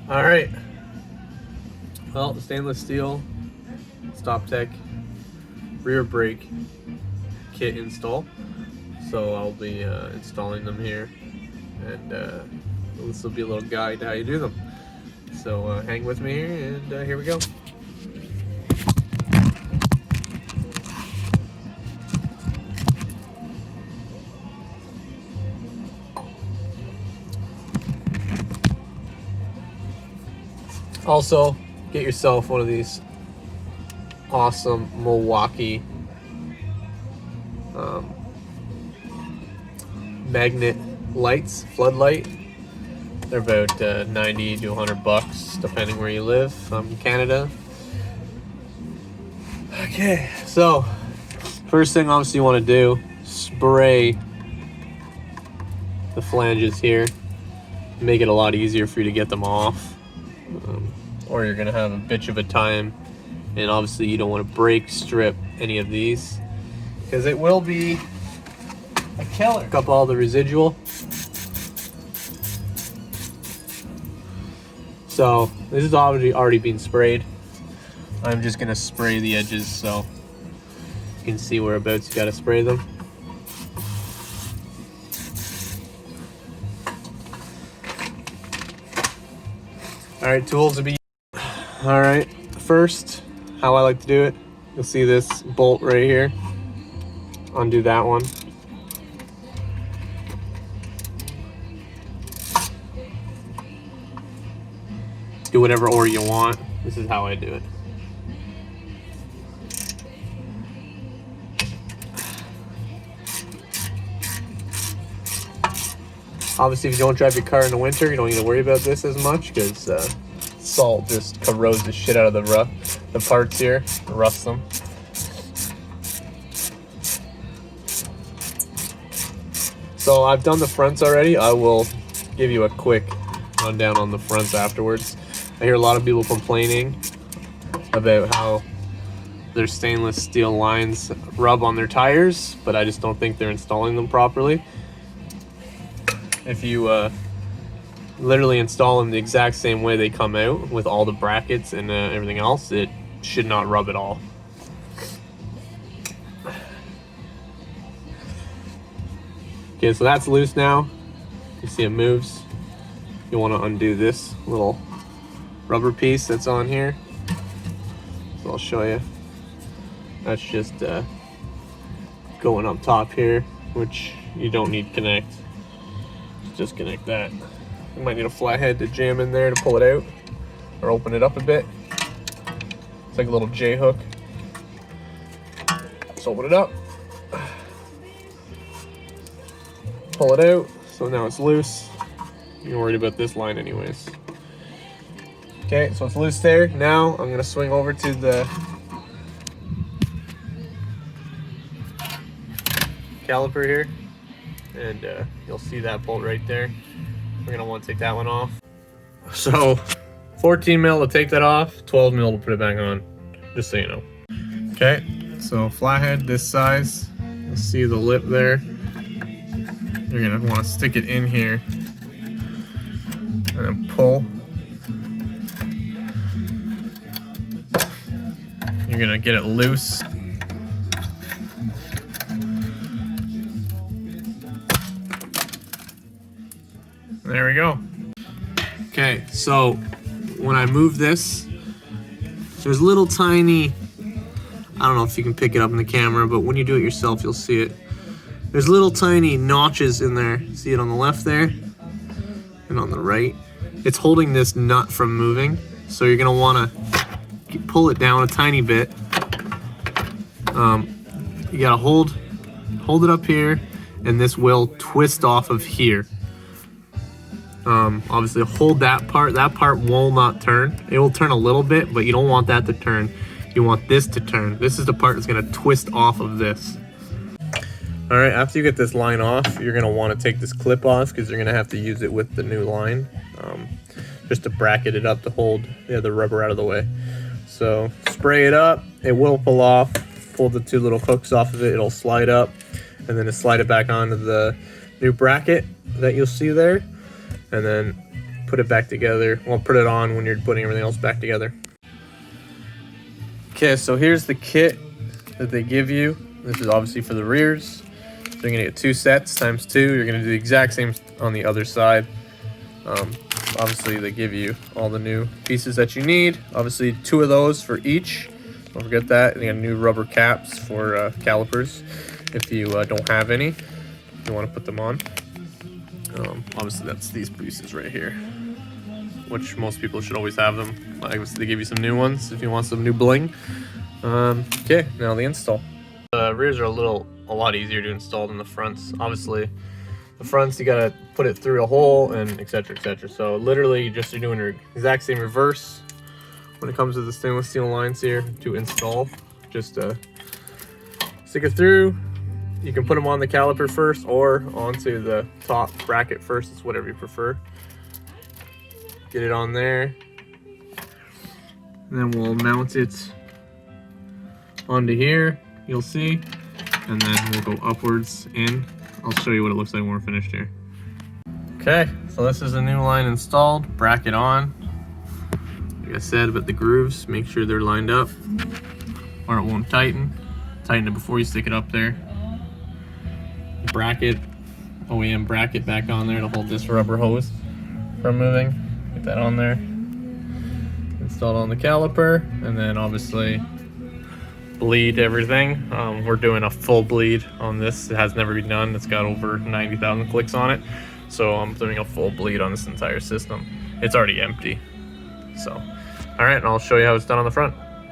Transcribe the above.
All right. Well, the stainless steel stoptech rear brake kit install. So I'll be installing them here, and this will be a little guide to how you do them. So hang with me here, and here we go. Also, get yourself one of these awesome Milwaukee magnet lights, floodlight. They're about 90 to 100 bucks, depending where you live. I'm in Canada. Okay, so first thing obviously you want to do, spray the flanges here. Make it a lot easier for you to get them off. Or you're gonna have a bitch of a time, and obviously you don't want to break strip any of these because it will be a killer. Pick up all the residual. So this is already been sprayed. I'm just gonna spray the edges so you can see whereabouts you gotta spray them. All right, tools to be. All right, first, how I like to do it, you'll see this bolt right here. Undo that one. Do whatever order you want. This is how I do it. Obviously, if you don't drive your car in the winter, you don't need to worry about this as much because salt just corrodes the shit out of the parts here, rusts them. So I've done the fronts already. I will give you a quick rundown on the fronts afterwards. I hear a lot of people complaining about how their stainless steel lines rub on their tires, but I just don't think they're installing them properly. If you literally install them the exact same way they come out with all the brackets and everything else, it should not rub at all. Okay, so that's loose now. You see it moves. You want to undo this little rubber piece that's on here. So I'll show you. That's just going up top here, which you don't need to connect. Just connect that. You might need a flathead to jam in there to pull it out or open it up a bit. It's like a little J hook. Just open it up. Pull it out. So now it's loose. You're worried about this line anyways. Okay, so it's loose there. Now I'm gonna swing over to the caliper here, and you'll see that bolt right there. We're gonna want to take that one off. So 14 mil to take that off, 12 mil to put it back on, just so you know. Okay, so flathead this size, you'll see the lip there. You're gonna want to stick it in here and then pull. You're gonna get it loose. There we go. Okay, so when I move this, there's little tiny, I don't know if you can pick it up in the camera, but when you do it yourself, you'll see it. There's little tiny notches in there. See it on the left there and on the right. It's holding this nut from moving. So you're gonna wanna pull it down a tiny bit. You gotta hold it up here, and this will twist off of here. Obviously hold that part will not turn. It will turn a little bit, but you don't want that to turn. You want this to turn. This is the part that's gonna twist off of this. All right, after you get this line off, you're gonna wanna take this clip off because you're gonna have to use it with the new line, just to bracket it up to hold the rubber out of the way. So spray it up, it will pull off. Pull the two little hooks off of it, it'll slide up, and then to slide it back onto the new bracket that you'll see there. And then put it back together. Well, put it on when you're putting everything else back together. Okay, so here's the kit that they give you. This is obviously for the rears. So you're gonna get 2 sets times 2. You're gonna do the exact same on the other side. Obviously they give you all the new pieces that you need. Obviously 2 of those for each. Don't forget that. And you got new rubber caps for calipers if you don't have any. You want to put them on. Obviously that's these pieces right here, which most people should always have them. Obviously they give you some new ones if you want some new bling. Okay, now the install. The rears are a lot easier to install than the fronts. Obviously the fronts, you gotta put it through a hole and etc, etc. So literally you're doing your exact same reverse when it comes to the stainless steel lines here to install. Just stick it through. You can put them on the caliper first or onto the top bracket first. It's whatever you prefer. Get it on there. And then we'll mount it onto here, you'll see. And then we'll go upwards in. I'll show you what it looks like when we're finished here. Okay, so this is a new line installed, bracket on. Like I said, but the grooves, make sure they're lined up or it won't tighten. Tighten it before you stick it up there. Bracket, OEM bracket back on there to hold this rubber hose from moving. Get that on there. Installed on the caliper, and then obviously bleed everything. We're doing a full bleed on this. It has never been done. It's got over 90,000 clicks on it. So I'm doing a full bleed on this entire system. It's already empty. So, all right, and I'll show you how it's done on the front.